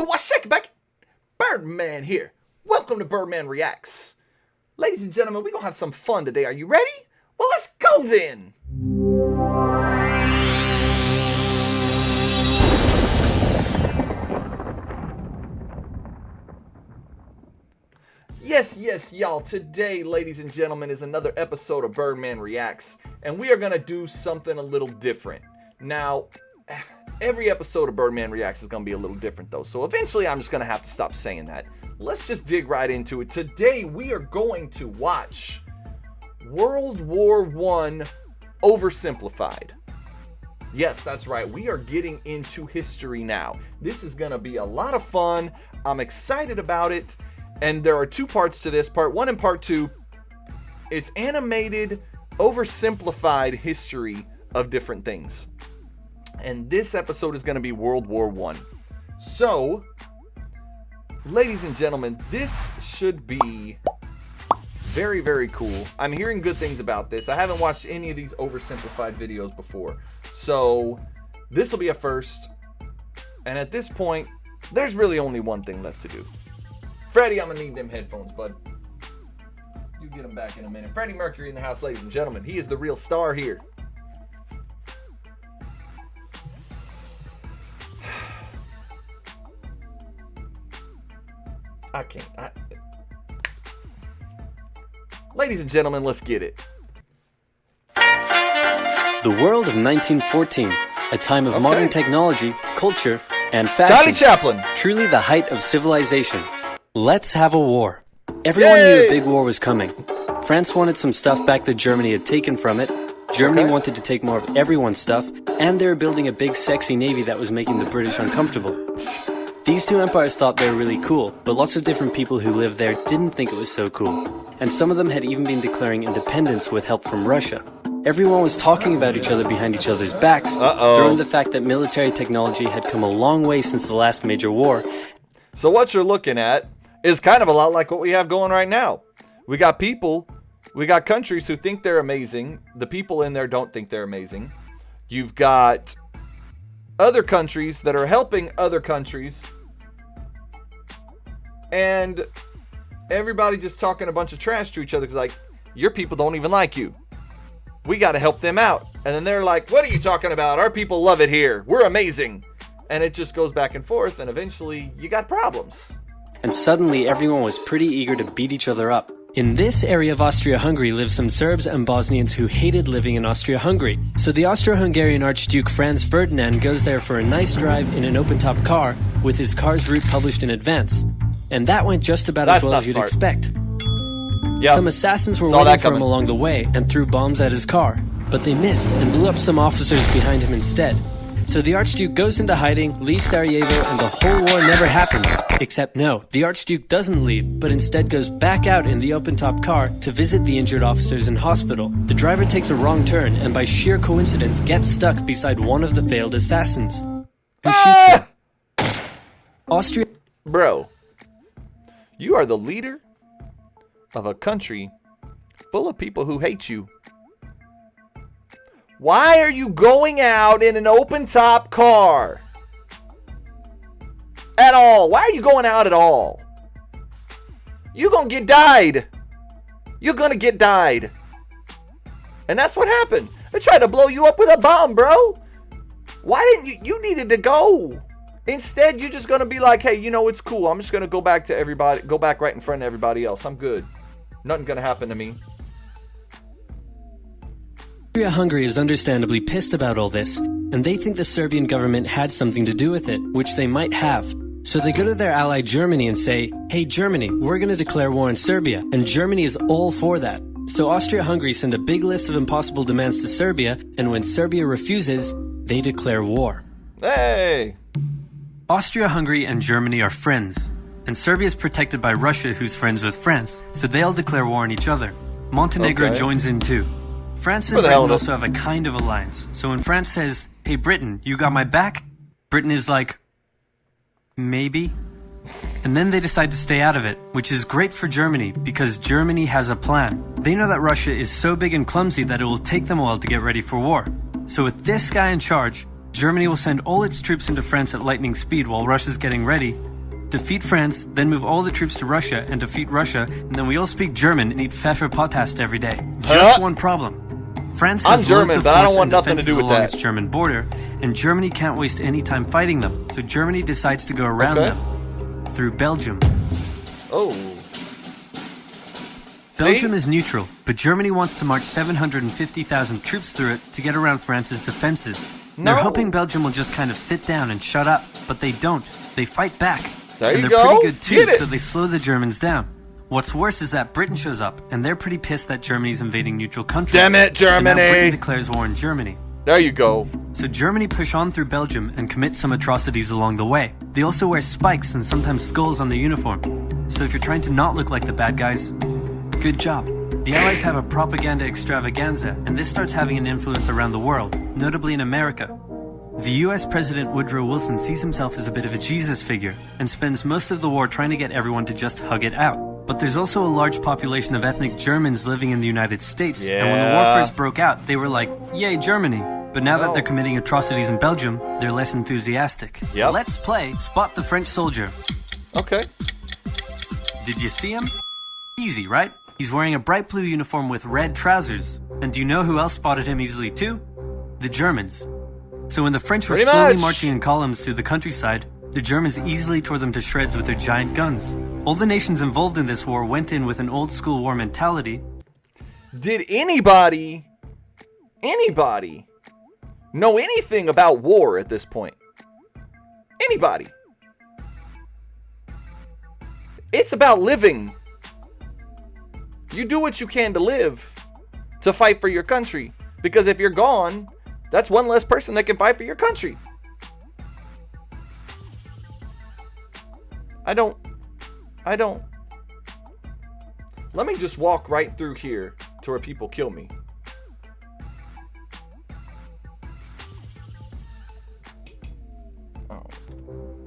What's shaking back? Birdman here. Welcome to Birdman Reacts. Ladies and gentlemen, we're going to have some fun today. Are you ready? Well, let's go then. Yes, y'all. Today, ladies and gentlemen, is another episode of Birdman Reacts, and we are going to do something a little different. Now, every episode of Birdman Reacts is going to be a little different, though, so eventually I'm just going to have to stop saying that. Let's just dig right into it. Today, we are going to watch Ww1 Oversimplified. Yes, that's right. We are getting into history now. This is going to be a lot of fun. I'm excited about it. And there are two parts to this, part 1 and part 2. It's animated, oversimplified history of different things. And this episode is going to be Ww1. So, ladies and gentlemen, this should be very, very cool. I'm hearing good things about this. I haven't watched any of these oversimplified videos before. So, this will be a first. And at this point, there's really only one thing left to do. Freddie, I'm gonna need them headphones, bud. You get them back in a minute. Freddie Mercury in the house, ladies and gentlemen. He is the real star here. I can't. Ladies and gentlemen, let's get it. The world of 1914, a time of modern technology, culture, and fashion. Charlie Chaplin. Truly the height of civilization. Let's have a war. Everyone knew a big war was coming. France wanted some stuff back that Germany had taken from it. Germany wanted to take more of everyone's stuff, and they were building a big sexy navy that was making the British uncomfortable. These two empires thought they were really cool, but lots of different people who lived there didn't think it was so cool. And some of them had even been declaring independence with help from Russia. Everyone was talking about each other behind each other's backs, throwing the fact that military technology had come a long way since the last major war. So what you're looking at is kind of a lot like what we have going right now. We got people, we got countries who think they're amazing. The people in there don't think they're amazing. You've got other countries that are helping other countries. And everybody just talking a bunch of trash to each other. It's like, your people don't even like you. We got to help them out. And then they're like, what are you talking about? Our people love it here. We're amazing. And it just goes back and forth. And eventually you got problems. And suddenly everyone was pretty eager to beat each other up. In this area of Austria-Hungary live some Serbs and Bosnians who hated living in Austria-Hungary. So the Austro-Hungarian Archduke Franz Ferdinand goes there for a nice drive in an open-top car with his car's route published in advance. And that went just about as well as you'd expect. Some assassins were waiting for him along the way and threw bombs at his car, but they missed and blew up some officers behind him instead. So the Archduke goes into hiding, leaves Sarajevo, and the whole war never happens. Except no, the Archduke doesn't leave, but instead goes back out in the open-top car to visit the injured officers in hospital. The driver takes a wrong turn and by sheer coincidence gets stuck beside one of the failed assassins, who shoots him. Austria... Bro, you are the leader of a country full of people who hate you. Why are you going out in an open-top car? At all. Why are you going out at all? You're going to get died. You're going to get died. And that's what happened. They tried to blow you up with a bomb, bro. Why didn't you? You needed to go. Instead, you're just going to be like, hey, you know, it's cool. I'm just going to go back to everybody. Go back right in front of everybody else. I'm good. Nothing's going to happen to me. Austria-Hungary is understandably pissed about all this, and they think the Serbian government had something to do with it, which they might have. So they go to their ally Germany and say, hey Germany, we're going to declare war on Serbia, and Germany is all for that. So Austria-Hungary send a big list of impossible demands to Serbia, and when Serbia refuses, they declare war. Hey! Austria-Hungary and Germany are friends, and Serbia is protected by Russia, who's friends with France, so they'll declare war on each other. Montenegro joins in too. France and Britain also have a kind of alliance. So when France says, hey Britain, you got my back? Britain is like, maybe? And then they decide to stay out of it, which is great for Germany because Germany has a plan. They know that Russia is so big and clumsy that it will take them a while to get ready for war. So with this guy in charge, Germany will send all its troops into France at lightning speed while Russia's getting ready, defeat France, then move all the troops to Russia and defeat Russia, and then we all speak German and eat Pfefferpottast every day. Just one problem. France has I'm German, loads of but I don't forts want and nothing to do defenses with along that. its German border, and Germany can't waste any time fighting them, so Germany decides to go around them through Belgium. Oh. Belgium is neutral, but Germany wants to march 750,000 troops through it to get around France's defenses. They're hoping Belgium will just kind of sit down and shut up, but they don't. They fight back. There and you they're go. pretty good too, Get it. so they slow the Germans down. What's worse is that Britain shows up, and they're pretty pissed that Germany's invading neutral countries. Damn it, So now Germany. Britain declares war on Germany. There you go. So Germany push on through Belgium and commit some atrocities along the way. They also wear spikes and sometimes skulls on their uniform. So if you're trying to not look like the bad guys, good job. The Allies have a propaganda extravaganza, and this starts having an influence around the world, notably in America. The US President Woodrow Wilson sees himself as a bit of a Jesus figure, and spends most of the war trying to get everyone to just hug it out. But there's also a large population of ethnic Germans living in the United States, and when the war first broke out, they were like, yay Germany. But now that they're committing atrocities in Belgium, they're less enthusiastic. Yep. Let's play Spot the French Soldier. Okay. Did you see him? Easy, right? He's wearing a bright blue uniform with red trousers. And do you know who else spotted him easily too? The Germans. So when the French were slowly marching in columns through the countryside, the Germans easily tore them to shreds with their giant guns. All the nations involved in this war went in with an old school war mentality. Did anybody know anything about war at this point? Anybody? It's about living. You do what you can to live, to fight for your country. Because if you're gone, that's one less person that can fight for your country. I don't. Let me just walk right through here to where people kill me.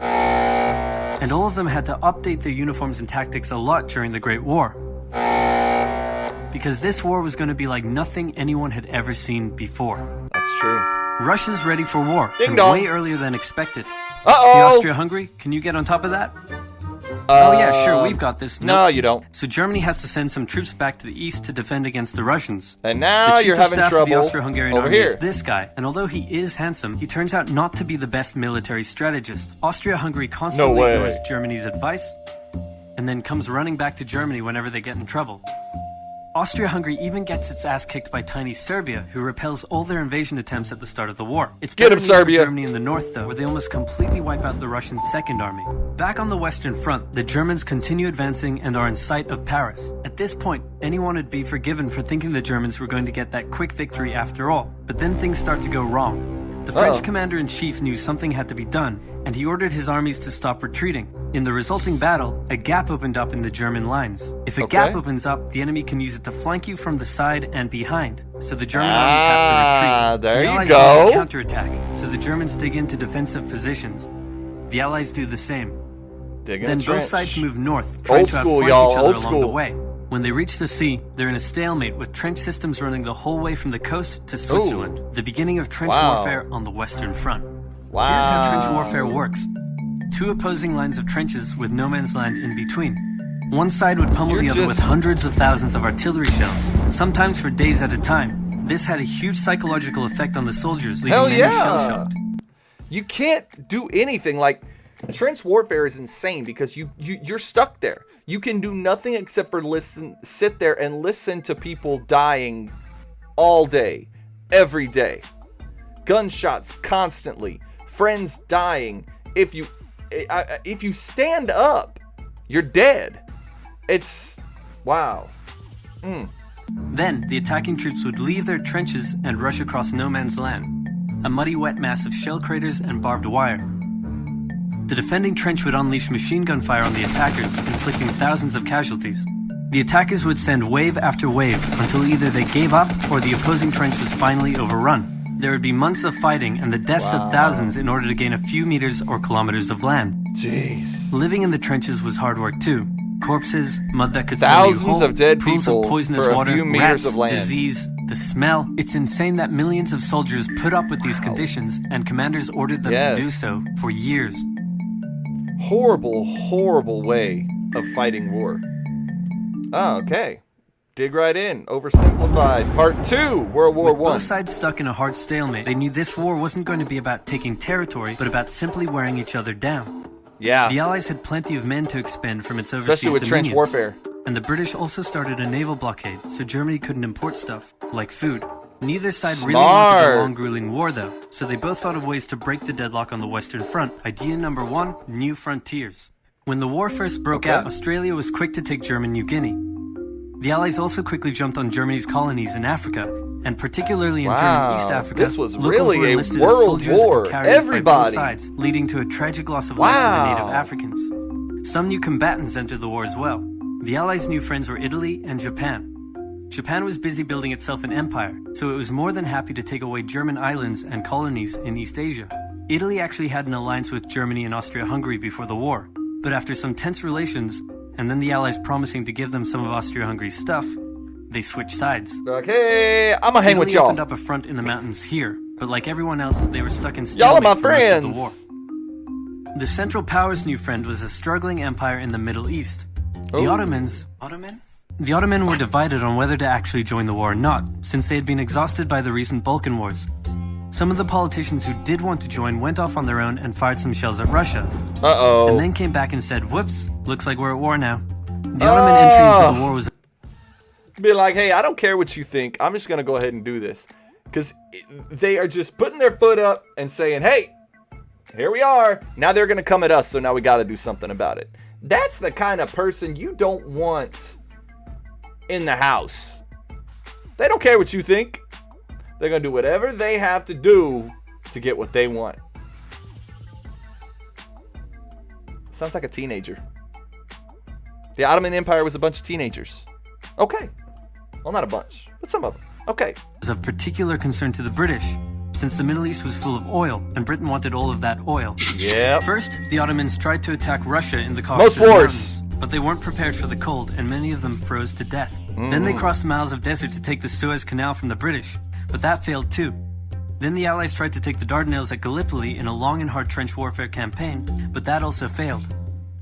And all of them had to update their uniforms and tactics a lot during the Great War. Because this war was going to be like nothing anyone had ever seen before. That's true. Russia's ready for war, Ding and dong. way earlier than expected. Uh-oh. The Austria-Hungary, can you get on top of that? Oh yeah, sure, we've got this. No, you don't. So Germany has to send some troops back to the east to defend against the Russians. And now The chief you're of having staff of the trouble Austro-Hungarian over army here. is this guy, and although he is handsome, he turns out not to be the best military strategist. Austria-Hungary constantly No way. ignores Germany's advice, and then comes running back to Germany whenever they get in trouble. Austria-Hungary even gets its ass kicked by tiny Serbia, who repels all their invasion attempts at the start of the war. It's Get better him, news for Serbia. Germany in the north, though, where they almost completely wipe out the Russian Second Army. Back on the Western Front, the Germans continue advancing and are in sight of Paris. At this point, anyone would be forgiven for thinking the Germans were going to get that quick victory after all. But then things start to go wrong. The French commander-in-chief knew something had to be done, and he ordered his armies to stop retreating. In the resulting battle, a gap opened up in the German lines. If a gap opens up, the enemy can use it to flank you from the side and behind. So the German armies have to retreat. There the you Allies go. use a counterattack, so the Germans dig into defensive positions. The Allies do the same. Digging Then a trench. both sides move north, trying Old to school, outflank y'all. each other Old along the school. way. When they reach the sea, they're in a stalemate with trench systems running the whole way from the coast to Switzerland. The beginning of trench warfare on the Western Front. Wow. Here's how trench warfare works. Two opposing lines of trenches with no man's land in between. One side would pummel the other with hundreds of thousands of artillery shells, sometimes for days at a time. This had a huge psychological effect on the soldiers, leaving many shell-shocked. You can't do anything. Like, trench warfare is insane because you're stuck there. You can do nothing except for sit there and listen to people dying all day, every day. Gunshots constantly, friends dying. If you stand up, you're dead. It's wow. Then the attacking troops would leave their trenches and rush across no man's land, a muddy wet mass of shell craters and barbed wire. The defending trench would unleash machine gun fire on the attackers, inflicting thousands of casualties. The attackers would send wave after wave until either they gave up or the opposing trench was finally overrun. There would be months of fighting and the deaths of thousands in order to gain a few meters or kilometers of land. Jeez. Living in the trenches was hard work too. Corpses, mud that could Thousands swallow you whole, of dead pools people of poisonous for a water, few meters rats, of land. disease, The smell. It's insane that millions of soldiers put up with these conditions, and commanders ordered them to do so for years. Horrible, horrible way of fighting war. Oh, okay. Dig right in. Oversimplified. Part 2, World War With I. both sides stuck in a hard stalemate, they knew this war wasn't going to be about taking territory, but about simply wearing each other down. Yeah. The Allies had plenty of men to expend from its overseas Especially with trench dominions. warfare. And the British also started a naval blockade, so Germany couldn't import stuff, like food. Neither side really wanted a long, grueling war, though, so they both thought of ways to break the deadlock on the Western Front. Idea number 1, new frontiers. When the war first broke out, Australia was quick to take German New Guinea. The Allies also quickly jumped on Germany's colonies in Africa, and particularly in German East Africa. This was locals really were a enlisted as world soldiers war. and carriers Everybody. by both sides, leading to a tragic loss of life for the native Africans. Some new combatants entered the war as well. The Allies' new friends were Italy and Japan. Japan was busy building itself an empire, so it was more than happy to take away German islands and colonies in East Asia. Italy actually had an alliance with Germany and Austria-Hungary before the war, but after some tense relations, and then the Allies promising to give them some of Austria-Hungary's stuff, they switched sides. Okay, I'm gonna hang with Italy y'all. opened up a front in the mountains here, but like everyone else, they were stuck in Y'all are stalemate my for most of the friends. war. The Central Powers' new friend was a struggling empire in the Middle East. The Ottomans... The Ottoman were divided on whether to actually join the war or not, since they had been exhausted by the recent Balkan Wars. Some of the politicians who did want to join went off on their own and fired some shells at Russia. And then came back and said, whoops, looks like we're at war now. The Ottoman entry into the war was... Be like, hey, I don't care what you think. I'm just going to go ahead and do this. Because they are just putting their foot up and saying, hey, here we are. Now they're going to come at us, so now we got to do something about it. That's the kind of person you don't want in the house. They don't care what you think. They're going to do whatever they have to do to get what they want. Sounds like a teenager. The Ottoman Empire was a bunch of teenagers. Okay. Well, not a bunch, but some of them. Okay. Was of particular concern to the British, since the Middle East was full of oil, and Britain wanted all of that oil. Yeah. First, the Ottomans tried to attack Russia in the Caucasus Mountains, but they weren't prepared for the cold, and many of them froze to death. Then they crossed miles of desert to take the Suez Canal from the British, but that failed too. Then the Allies tried to take the Dardanelles at Gallipoli in a long and hard trench warfare campaign, but that also failed.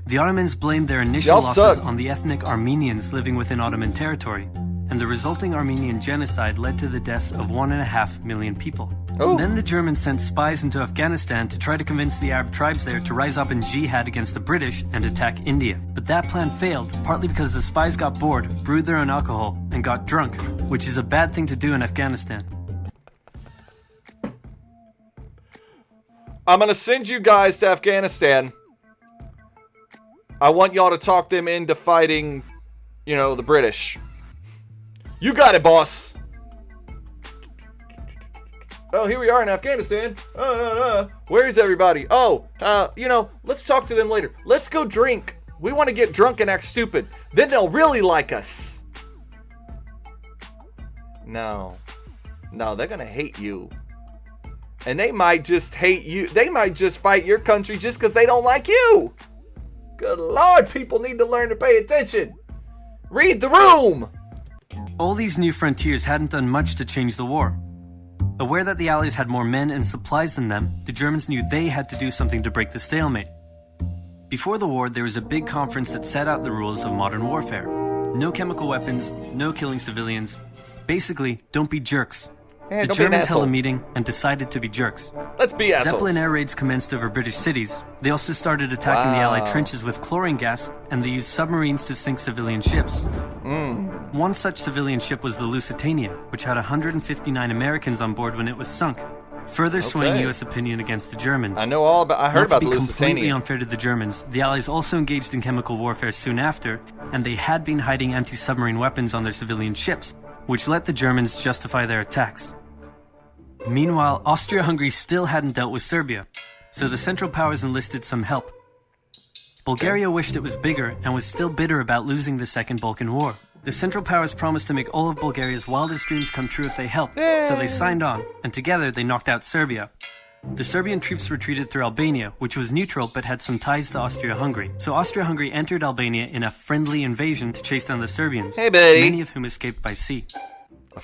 The Ottomans blamed their initial losses on the ethnic Armenians living within Ottoman territory, and the resulting Armenian genocide led to the deaths of 1.5 million people. Then the Germans sent spies into Afghanistan to try to convince the Arab tribes there to rise up in jihad against the British and attack India. But that plan failed, partly because the spies got bored, brewed their own alcohol, and got drunk, which is a bad thing to do in Afghanistan. I'm going to send you guys to Afghanistan. I want y'all to talk them into fighting, the British. You got it, boss. Oh, here we are in Afghanistan. Where is everybody? Let's talk to them later. Let's go drink. We want to get drunk and act stupid. Then they'll really like us. No, they're going to hate you. And they might just hate you. They might just fight your country just because they don't like you. Good Lord, people need to learn to pay attention. Read the room. All these new frontiers hadn't done much to change the war. Aware that the Allies had more men and supplies than them, the Germans knew they had to do something to break the stalemate. Before the war, there was a big conference that set out the rules of modern warfare. No chemical weapons, no killing civilians. Basically, don't be jerks. The Germans held a meeting and decided to be jerks. Let's be assholes. Zeppelin air raids commenced over British cities. They also started attacking the Allied trenches with chlorine gas, and they used submarines to sink civilian ships. One such civilian ship was the Lusitania, which had 159 Americans on board when it was sunk, further swaying U.S. opinion against the Germans. I heard about the Lusitania. Not to be completely unfair to the Germans, the Allies also engaged in chemical warfare soon after, and they had been hiding anti-submarine weapons on their civilian ships, which let the Germans justify their attacks. Meanwhile, Austria-Hungary still hadn't dealt with Serbia, so the Central Powers enlisted some help. Bulgaria wished it was bigger and was still bitter about losing the Second Balkan War. The Central Powers promised to make all of Bulgaria's wildest dreams come true if they helped, so they signed on, and together they knocked out Serbia. The Serbian troops retreated through Albania, which was neutral but had some ties to Austria-Hungary. So Austria-Hungary entered Albania in a friendly invasion to chase down the Serbians, many of whom escaped by sea.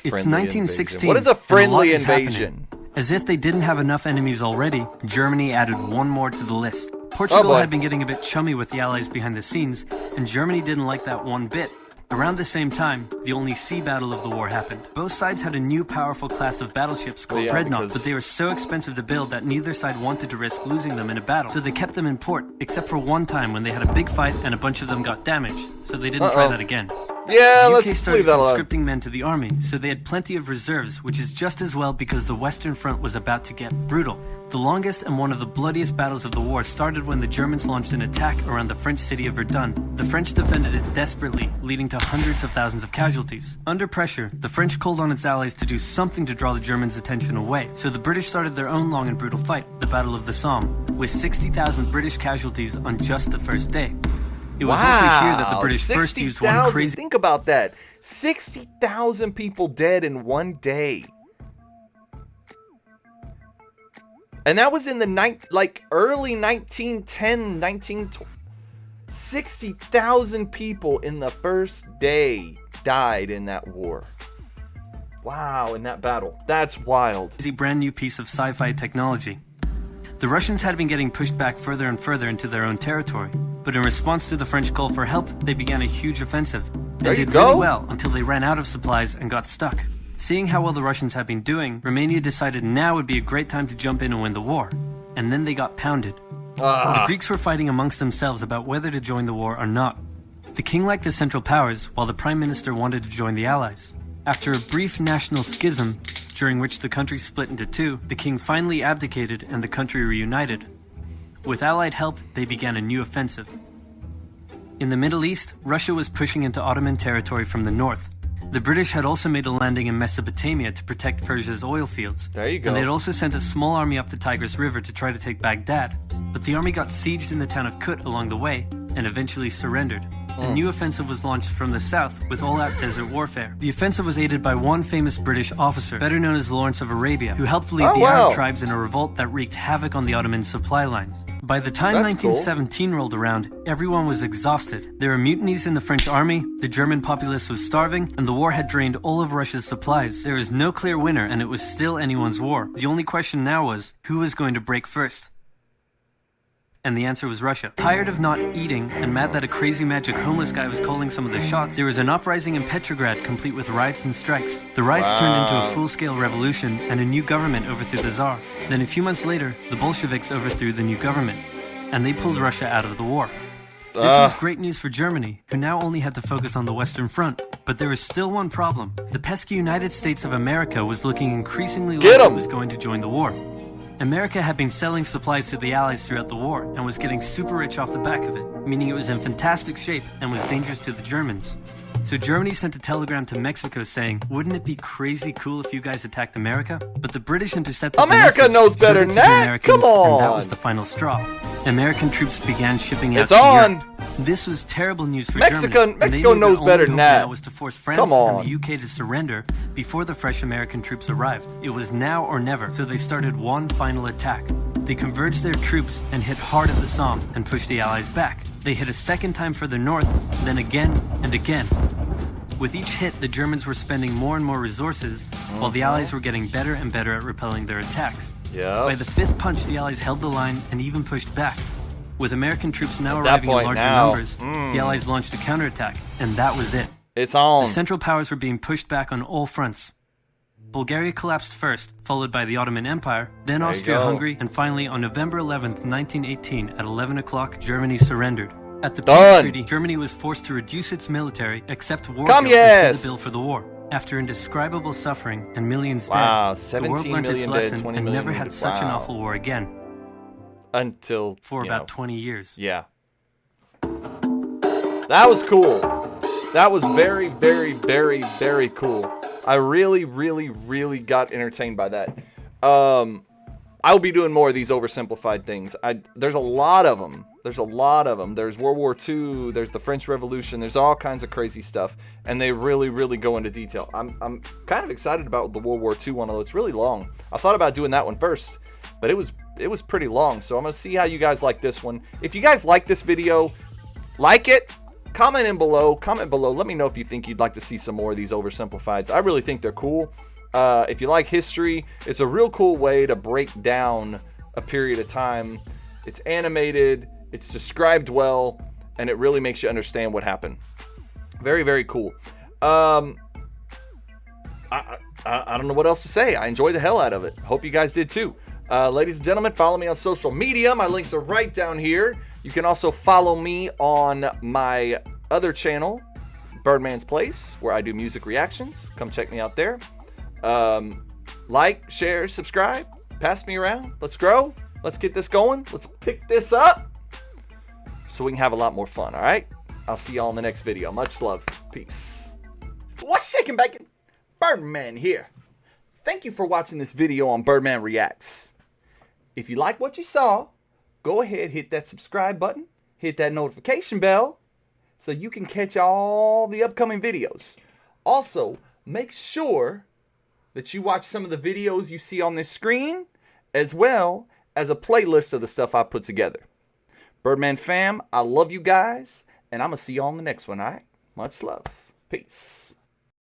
It's 1916. What is a friendly and a lot is invasion? happening. As if they didn't have enough enemies already, Germany added one more to the list. Portugal had been getting a bit chummy with the Allies behind the scenes, and Germany didn't like that one bit. Around the same time, the only sea battle of the war happened. Both sides had a new powerful class of battleships called dreadnoughts, but they were so expensive to build that neither side wanted to risk losing them in a battle. So they kept them in port, except for one time when they had a big fight and a bunch of them got damaged, so they didn't try that again. Yeah, the UK let's started leave that alone. conscripting men to the army, so they had plenty of reserves, which is just as well because the Western Front was about to get brutal. The longest and one of the bloodiest battles of the war started when the Germans launched an attack around the French city of Verdun. The French defended it desperately, leading to hundreds of thousands of casualties. Under pressure, the French called on its allies to do something to draw the Germans' attention away, so the British started their own long and brutal fight, the Battle of the Somme, with 60,000 British casualties on just the first day. It was also here that the British first used one crazy... Think about that. 60,000 people dead in one day. And that was in the early 1910, 60,000 people in the first day died in that war. Wow, in that battle. That's wild. A brand new piece of sci-fi technology. The Russians had been getting pushed back further and further into their own territory, but in response to the French call for help, they began a huge offensive. They did really well until they ran out of supplies and got stuck. Seeing how well the Russians had been doing, Romania decided now would be a great time to jump in and win the war. And then they got pounded. The Greeks were fighting amongst themselves about whether to join the war or not. The king liked the Central Powers, while the Prime Minister wanted to join the Allies. After a brief national schism, during which the country split into two, the king finally abdicated and the country reunited. With Allied help, they began a new offensive. In the Middle East, Russia was pushing into Ottoman territory from the north. The British had also made a landing in Mesopotamia to protect Persia's oil fields. There you go. And they'd also sent a small army up the Tigris River to try to take Baghdad. But the army got sieged in the town of Kut along the way, and eventually surrendered. A new offensive was launched from the south with all-out desert warfare. The offensive was aided by one famous British officer, better known as Lawrence of Arabia, who helped lead the Arab tribes in a revolt that wreaked havoc on the Ottoman supply lines. By the time 1917 rolled around, everyone was exhausted. There were mutinies in the French army, the German populace was starving, and the war had drained all of Russia's supplies. There was no clear winner, and it was still anyone's war. The only question now was, who was going to break first? And the answer was Russia. Tired of not eating, and mad that a crazy magic homeless guy was calling some of the shots, there was an uprising in Petrograd complete with riots and strikes. The riots turned into a full-scale revolution, and a new government overthrew the Tsar. Then a few months later, the Bolsheviks overthrew the new government, and they pulled Russia out of the war. This was great news for Germany, who now only had to focus on the Western Front. But there was still one problem. The pesky United States of America was looking increasingly like it was going to join the war. America had been selling supplies to the Allies throughout the war and was getting super rich off the back of it, meaning it was in fantastic shape and was dangerous to the Germans. So Germany sent a telegram to Mexico saying, wouldn't it be crazy cool if you guys attacked America? But the British intercepted America knows better than that! Come on! And that was the final straw. American troops began shipping out to Europe. This was terrible news for Germany. Mexico knows better than that. Was to force France and the UK to surrender before the fresh American troops arrived. It was now or never, so they started one final attack. They converged their troops and hit hard at the Somme and pushed the Allies back. They hit a second time further north, then again and again. With each hit, the Germans were spending more and more resources, while the Allies were getting better and better at repelling their attacks. By the fifth punch, the Allies held the line and even pushed back. With American troops now arriving in larger numbers, the Allies launched a counterattack, and that was it. It's on. The Central Powers were being pushed back on all fronts. Bulgaria collapsed first, followed by the Ottoman Empire, then Austria-Hungary, and finally on November 11th, 1918, at 11 o'clock, Germany surrendered. At the peace treaty, Germany was forced to reduce its military, accept war guilt, and pay the bill for the war. After indescribable suffering and millions dead, the world learned its lesson and never had such an awful war again. Until, for about 20 years. Yeah. That was cool. That was very, very, very, very cool. I really, really, really got entertained by that. I'll be doing more of these oversimplified things. There's a lot of them. There's World War II. There's the French Revolution. There's all kinds of crazy stuff, and they really, really go into detail. I'm kind of excited about the World War II one, although it's really long. I thought about doing that one first, but it was pretty long. So I'm gonna see how you guys like this one. If you guys like this video, like it, Comment below. Let me know if you think you'd like to see some more of these oversimplifieds. I really think they're cool. If you like history, it's a real cool way to break down a period of time. It's animated, it's described well, and it really makes you understand what happened. Very, very cool. I don't know what else to say. I enjoyed the hell out of it. Hope you guys did too. Ladies and gentlemen, follow me on social media. My links are right down here. You can also follow me on my other channel, Birdman's Place, where I do music reactions. Come check me out there. Like, share, subscribe, pass me around. Let's grow. Let's get this going. Let's pick this up so we can have a lot more fun, all right? I'll see y'all in the next video. Much love. Peace. What's shaking, bacon? Birdman here. Thank you for watching this video on Birdman Reacts. If you like what you saw, go ahead, hit that subscribe button, hit that notification bell so you can catch all the upcoming videos. Also, make sure that you watch some of the videos you see on this screen, as well as a playlist of the stuff I put together. Birdman Fam, I love you guys, and I'm going to see you on the next one, all right? Much love. Peace.